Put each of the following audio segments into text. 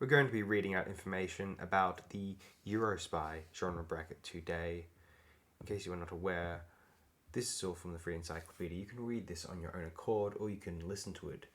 We're going to be reading out information about the Eurospy genre bracket today. In case you are not aware, this is all from the Free Encyclopedia. You can read this on your own accord, or you can listen to it,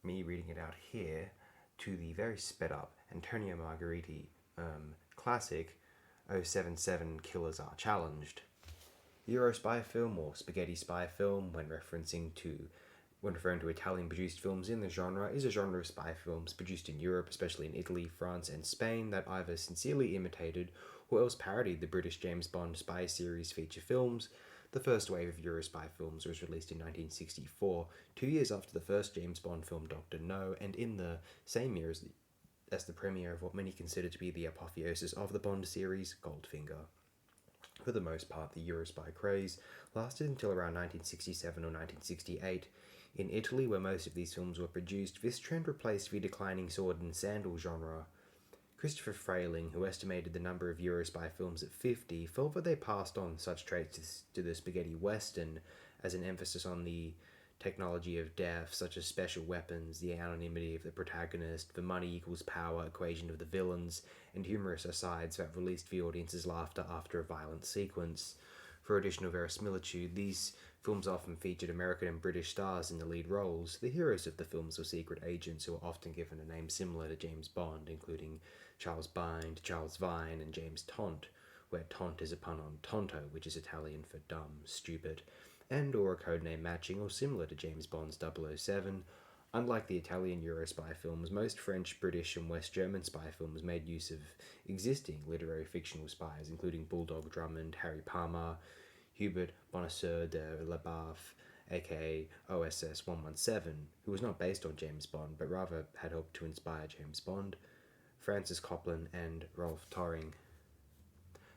me reading it out here, to the very sped up Antonio Margheriti classic 077 Killers Are Challenged. Euro spy film or spaghetti spy film, when referring to Italian-produced films in the genre, is a genre of spy films produced in Europe, especially in Italy, France, and Spain, that either sincerely imitated or else parodied the British James Bond spy series feature films. The first wave of Euro spy films was released in 1964, 2 years after the first James Bond film Dr. No, and in the same year as the premiere of what many consider to be the apotheosis of the Bond series, Goldfinger. For the most part, the Eurospy craze lasted until around 1967 or 1968. In Italy, where most of these films were produced, this trend replaced the declining sword and sandal genre. Christopher Frayling, who estimated the number of Eurospy films at 50, felt that they passed on such traits to the spaghetti western, as an emphasis on the technology of death, such as special weapons, the anonymity of the protagonist, the money equals power equation of the villains, and humorous asides that released the audience's laughter after a violent sequence. For additional verisimilitude, these films often featured American and British stars in the lead roles. The heroes of the films were secret agents who were often given a name similar to James Bond, including Charles Bind, Charles Vine, and James Taunt, where taunt is a pun on tonto, which is Italian for dumb, stupid, and or a codename matching or similar to James Bond's 007. Unlike the Italian Euro spy films, most French, British, and West German spy films made use of existing literary fictional spies, including Bulldog Drummond, Harry Palmer, Hubert Bonacieux de Labarthe, aka OSS 117, who was not based on James Bond, but rather had helped to inspire James Bond, Francis Copland, and Rolf Torring.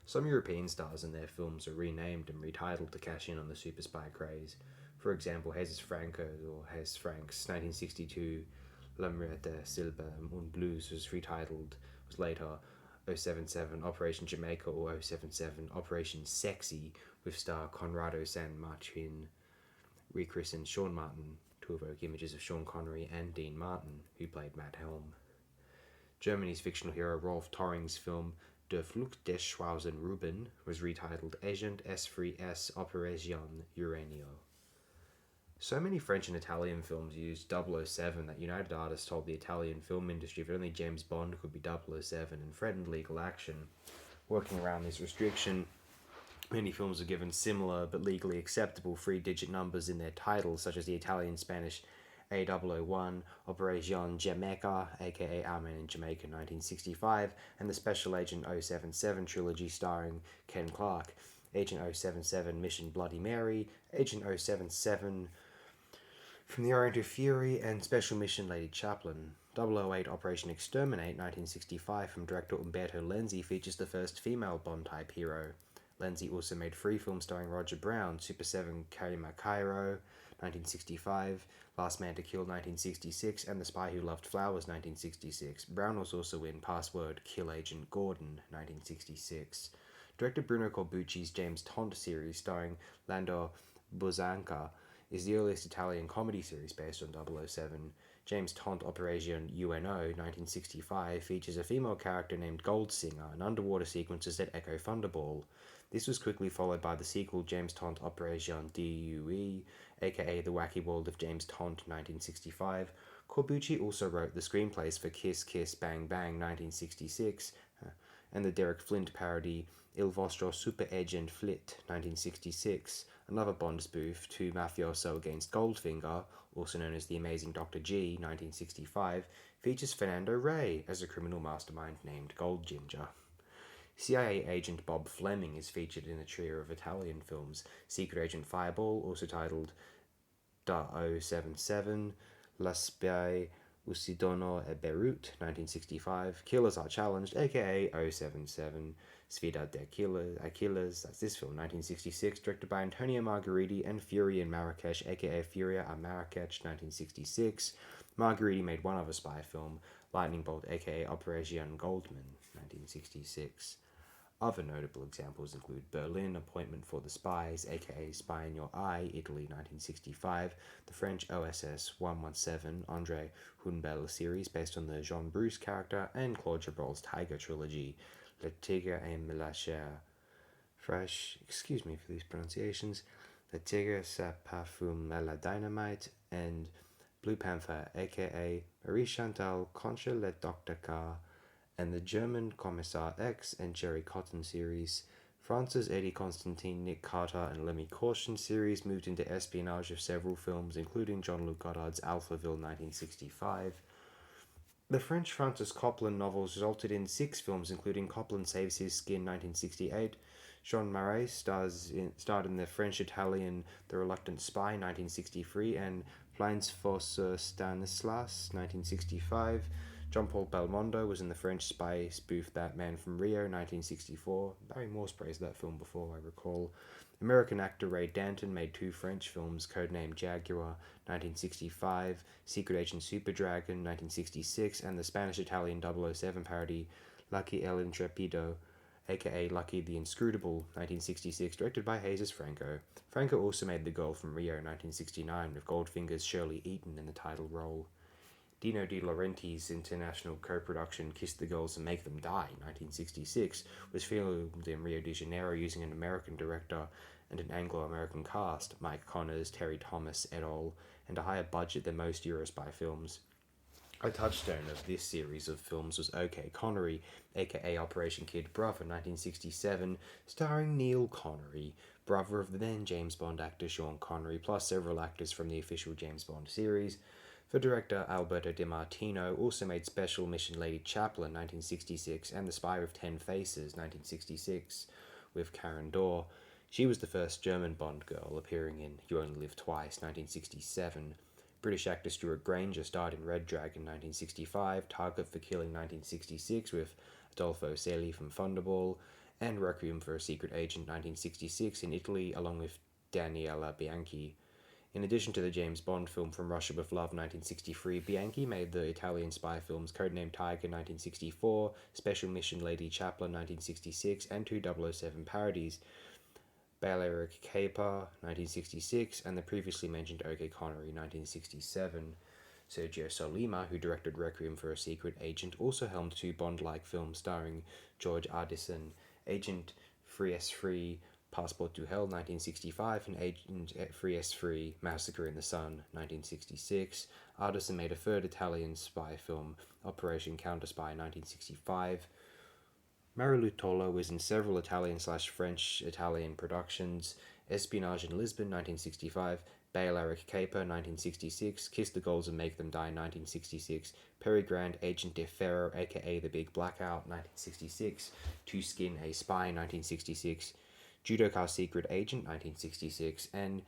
Some European stars in their films are renamed and retitled to cash in on the super spy craze. For example, Jesus Franco or Jesus Frank's 1962 L'America Silba und Blues was later 077 Operation Jamaica or 077 Operation Sexy, with star Conrado San Martin, rechristened Sean Martin to evoke images of Sean Connery and Dean Martin, who played Matt Helm. Germany's fictional hero Rolf Torring's film Der Flucht des Schwarzen Ruben was retitled Agent S3S Operation Uranio. So many French and Italian films used 007 that United Artists told the Italian film industry that only James Bond could be 007 and threatened legal action. Working around this restriction, many films are given similar but legally acceptable three-digit numbers in their titles, such as the Italian-Spanish A001, Operation Jamaica, aka Our Man in Jamaica 1965, and the Special Agent 077 trilogy starring Ken Clark, Agent 077 Mission Bloody Mary, Agent 077 From the Orient of Fury, and Special Mission Lady Chaplin. 008 Operation Exterminate 1965 from director Umberto Lenzi features the first female Bond-type hero. Lenzi also made 3 films starring Roger Brown: Super 7 Karima Cairo 1965, Last Man to Kill 1966, and The Spy Who Loved Flowers 1966. Brown was also in Password Kill Agent Gordon 1966. Director Bruno Corbucci's James Taunt series starring Lando Buzzanca is the earliest Italian comedy series based on 007. James Taunt Operation UNO 1965 features a female character named Goldsinger and underwater sequences that echo Thunderball. This was quickly followed by the sequel James Taunt Operation DUE, aka The Wacky World of James Taunt 1965. Corbucci also wrote the screenplays for Kiss Kiss Bang Bang 1966 and the Derek Flint parody Il Vostro Super Agent Flit 1966. Another Bond spoof, To Mafioso Against Goldfinger, also known as The Amazing Dr. G 1965, features Fernando Rey as a criminal mastermind named Gold Ginger. CIA agent Bob Fleming is featured in a trio of Italian films: Secret Agent Fireball, also titled Da 077, La Spy Usidono e Beirut 1965, Killers Are Challenged, aka 077, Sfida de Achilles, that's this film, 1966, directed by Antonio Margheriti, and Fury in Marrakesh, aka Furia a Marrakech 1966. Margheriti made one other spy film, Lightning Bolt, aka Operation Goldman 1966. Other notable examples include Berlin, Appointment for the Spies, aka Spy in Your Eye, Italy 1965, the French OSS 117, Andre Hunebelle series based on the Jean Bruce character, and Claude Chabrol's Tiger trilogy, Le Tigre et la Chair. Fresh, excuse me for these pronunciations, Le Tigre sa parfume à la dynamite, and Blue Panther, aka Marie Chantal Concha le Dr. K, and the German Kommissar X and Jerry Cotton series. France's Eddie Constantine, Nick Carter, and Lemmy Caution series moved into espionage of several films, including Jean-Luc Godard's Alphaville 1965. The French Francis Copland novels resulted in 6 films, including Copland Saves His Skin 1968, Jean Marais starred in the French-Italian The Reluctant Spy 1963, and Plains for Sir Stanislas 1965. Jean-Paul Belmondo was in the French spy spoof Batman from Rio 1964. Barry Morse praised that film before, I recall. American actor Ray Danton made 2 French films, codenamed Jaguar 1965, Secret Agent Super Dragon 1966, and the Spanish-Italian 007 parody Lucky El Intrepido, aka Lucky the Inscrutable 1966, directed by Jesus Franco. Franco also made The Girl from Rio 1969, with Goldfinger's Shirley Eaton in the title role. Dino De Laurentiis' international co-production Kiss the Girls and Make Them Die 1966 was filmed in Rio de Janeiro using an American director and an Anglo-American cast, Mike Connors, Terry Thomas et al., and a higher budget than most Eurospy films. A touchstone of this series of films was OK Connery, aka Operation Kid Brother 1967, starring Neil Connery, brother of the then James Bond actor Sean Connery, plus several actors from the official James Bond series. The director Alberto Di Martino also made Special Mission Lady Chaplin 1966 and The Spy with 10 Faces 1966 with Karen Dor. She was the first German Bond girl appearing in You Only Live Twice 1967. British actor Stuart Granger starred in Red Dragon 1965, Target for Killing 1966 with Adolfo Celi from Thunderball, and Requiem for a Secret Agent 1966 in Italy along with Daniela Bianchi. In addition to the James Bond film From Russia with Love 1963, Bianchi made the Italian spy films Codename Tiger 1964, Special Mission Lady Chaplin 1966, and 2 007 parodies, Balearic Caper 1966, and the previously mentioned OK Connery 1967. Sergio Solima, who directed Requiem for a Secret Agent, also helmed 2 Bond-like films starring George Ardison, Agent Free S Free, Passport to Hell 1965, and Agent Free S Free, Massacre in the Sun 1966. Ardison made a third Italian spy film, Operation Counterspy 1965. Marilu Tolo was in several Italian/French-Italian productions, Espionage in Lisbon 1965, Balearic Caper 1966, Kiss the Girls and Make Them Die 1966, Perry Grant, Agent de Ferro aka The Big Blackout 1966, To Skin a Spy 1966, Judoka Secret Agent 1966, and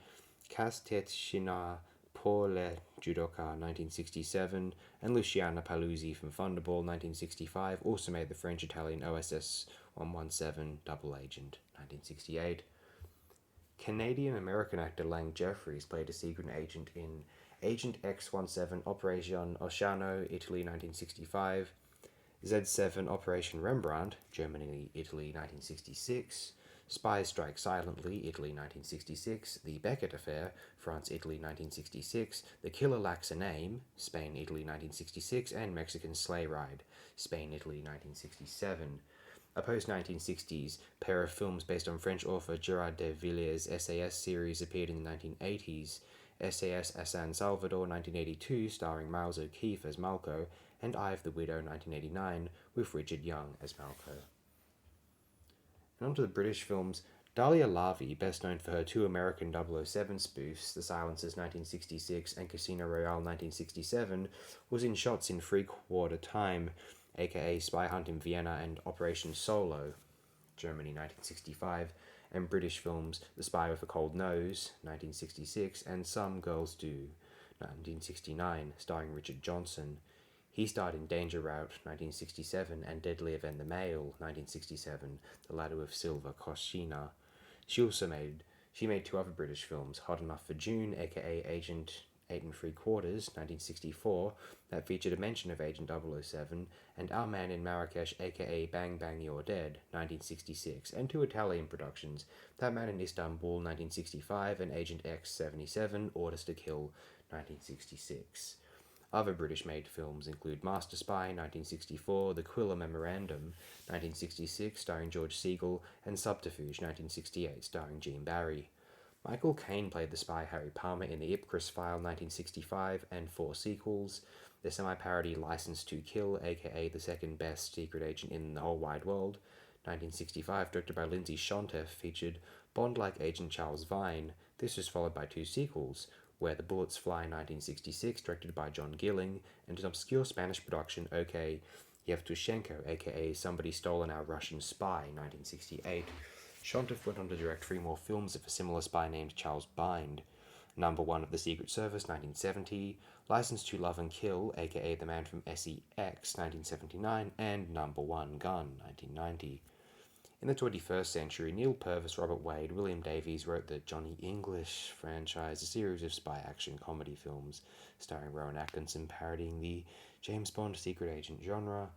Castetchina pour le Judoka 1967, and Luciana Paluzzi from Thunderball 1965 also made the French-Italian OSS 117 Double Agent 1968. Canadian-American actor Lang Jeffries played a secret agent in Agent X-17 Operation Oceano, Italy 1965, Z7 Operation Rembrandt, Germany, Italy 1966, Spies Strike Silently, Italy 1966, The Beckett Affair, France, Italy 1966, The Killer Lacks a Name, Spain, Italy 1966, and Mexican Sleigh Ride, Spain, Italy 1967. A post-1960s pair of films based on French author Gerard de Villiers' SAS series appeared in the 1980s, SAS à San Salvador 1982, starring Miles O'Keefe as Malco, and Eye of the Widow 1989, with Richard Young as Malco. And onto the British films. Dahlia Lavi, best known for her 2 American 007 spoofs, The Silencers 1966 and Casino Royale 1967, was in shots in Three-Quarter Time, aka Spy Hunt in Vienna and Operation Solo, Germany 1965, and British films The Spy with a Cold Nose 1966 and Some Girls Do 1969, starring Richard Johnson. He starred in Danger Route 1967 and Deadlier Than the Male 1967, the latter with Silva Koshina. She made 2 other British films, Hot Enough for June, aka Agent 8 3/4, 1964, that featured a mention of Agent 007, and Our Man in Marrakesh, aka Bang Bang You're Dead, 1966, and 2 Italian productions, That Man in Istanbul, 1965, and Agent X 77, Orders to Kill, 1966. Other British-made films include Master Spy, 1964, The Quiller Memorandum, 1966, starring George Segal, and Subterfuge, 1968, starring Gene Barry. Michael Caine played the spy Harry Palmer in The Ipcress File, 1965, and 4 sequels. The semi-parody License to Kill, aka The Second Best Secret Agent in the Whole Wide World, 1965, directed by Lindsay Shonteff, featured Bond-like agent Charles Vine. This was followed by 2 sequels, Where the Bullets Fly, 1966, directed by John Gilling, and an obscure Spanish production, OK Yevtushenko, aka Somebody Stolen Our Russian Spy, 1968. Shonteff went on to direct 3 more films of a similar spy named Charles Bind. Number 1 of the Secret Service, 1970, License to Love and Kill, aka The Man from SEX, 1979, and Number 1 Gun, 1990. In the 21st century, Neil Purvis, Robert Wade, William Davies wrote the Johnny English franchise, a series of spy action comedy films starring Rowan Atkinson parodying the James Bond secret agent genre.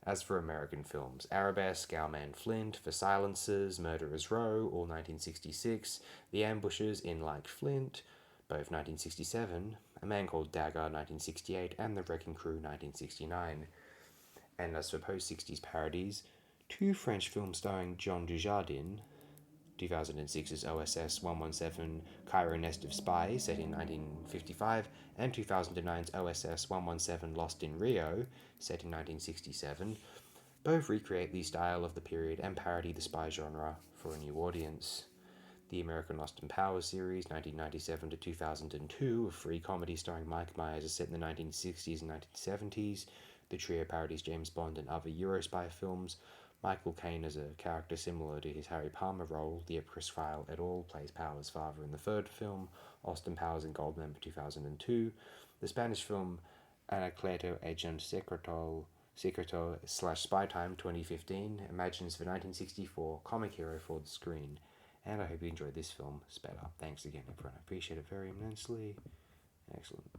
As for American films, Arabesque, Our Man Flint, For Silencers, Murderers Row, all 1966, The Ambushes in Like Flint, both 1967, A Man Called Dagger, 1968, and The Wrecking Crew, 1969. And as for post-60s parodies, 2 French films starring Jean Dujardin, 2006's OSS 117 Cairo Nest of Spies, set in 1955, and 2009's OSS 117 Lost in Rio, set in 1967, both recreate the style of the period and parody the spy genre for a new audience. The American Austin Powers series, 1997 to 2002, a free comedy starring Mike Myers, is set in the 1960s and 1970s. The trio parodies James Bond and other Eurospy films. Michael Caine, as a character similar to his Harry Palmer role, The Ipcress File et al., plays Powers' father in the 3rd film, Austin Powers in Goldmember 2002. The Spanish film Anacleto Agent Secreto/Spy Time 2015 imagines the 1964 comic hero for the screen. And I hope you enjoyed this film. Sped up. Thanks again, everyone. I appreciate it very immensely. Excellent.